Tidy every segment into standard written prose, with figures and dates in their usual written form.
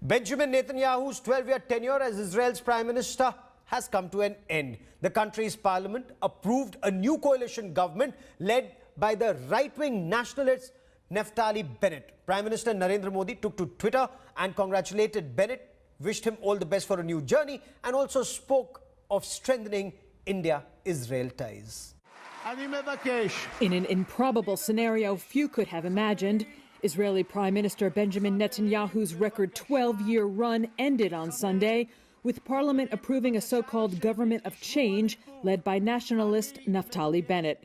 Benjamin Netanyahu's 12-year tenure as Israel's Prime Minister has come to an end. The country's parliament approved a new coalition government led by the right-wing nationalist Naftali Bennett. Prime Minister Narendra Modi took to Twitter and congratulated Bennet, wished him all the best for a new journey, and also spoke of strengthening India-Israel ties. In an improbable scenario few could have imagined, Israeli Prime Minister Benjamin Netanyahu's record 12-year run ended on Sunday, with Parliament approving a so-called government of change led by nationalist Naftali Bennett.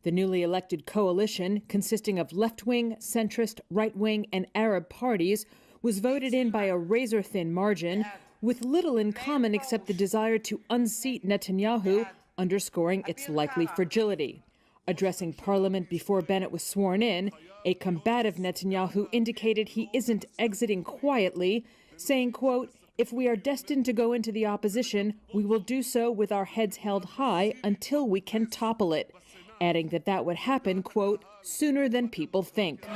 The newly elected coalition, consisting of left-wing, centrist, right-wing, and Arab parties, was voted in by a razor-thin margin, with little in common except the desire to unseat Netanyahu, underscoring its likely fragility. Addressing Parliament before Bennett was sworn in, a combative Netanyahu indicated he isn't exiting quietly, saying, quote, "If we are destined to go into the opposition, we will do so with our heads held high until we can topple it," adding that that would happen, quote, "sooner than people think."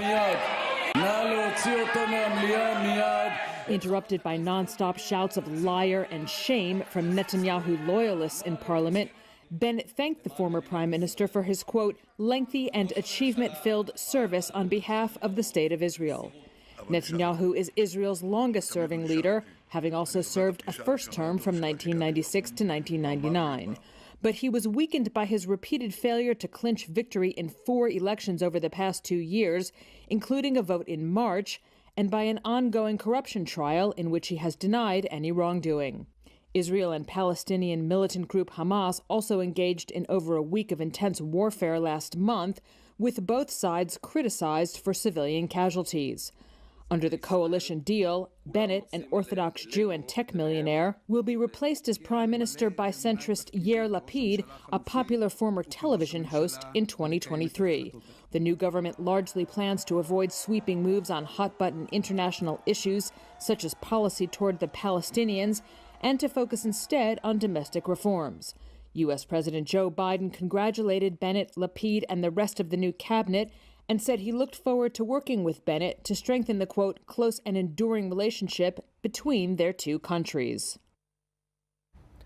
Interrupted by non-stop shouts of liar and shame from Netanyahu loyalists in Parliament, Bennett thanked the former prime minister for his, quote, "lengthy and achievement-filled service on behalf of the state of Israel." Netanyahu is Israel's longest-serving leader, having also served a first term from 1996 to 1999. But he was weakened by his repeated failure to clinch victory in 4 elections over the past 2 years, including a vote in March, and by an ongoing corruption trial in which he has denied any wrongdoing. Israel and Palestinian militant group Hamas also engaged in over a week of intense warfare last month, with both sides criticized for civilian casualties. Under the coalition deal, Bennet, an Orthodox Jew and tech millionaire, will be replaced as prime minister by centrist Yair Lapid, a popular former television host, in 2023. The new government largely plans to avoid sweeping moves on hot-button international issues, such as policy toward the Palestinians, and to focus instead on domestic reforms. U.S. President Joe Biden congratulated Bennet, Lapid, and the rest of the new cabinet and said he looked forward to working with Bennet to strengthen the, quote, close and enduring relationship between their two countries.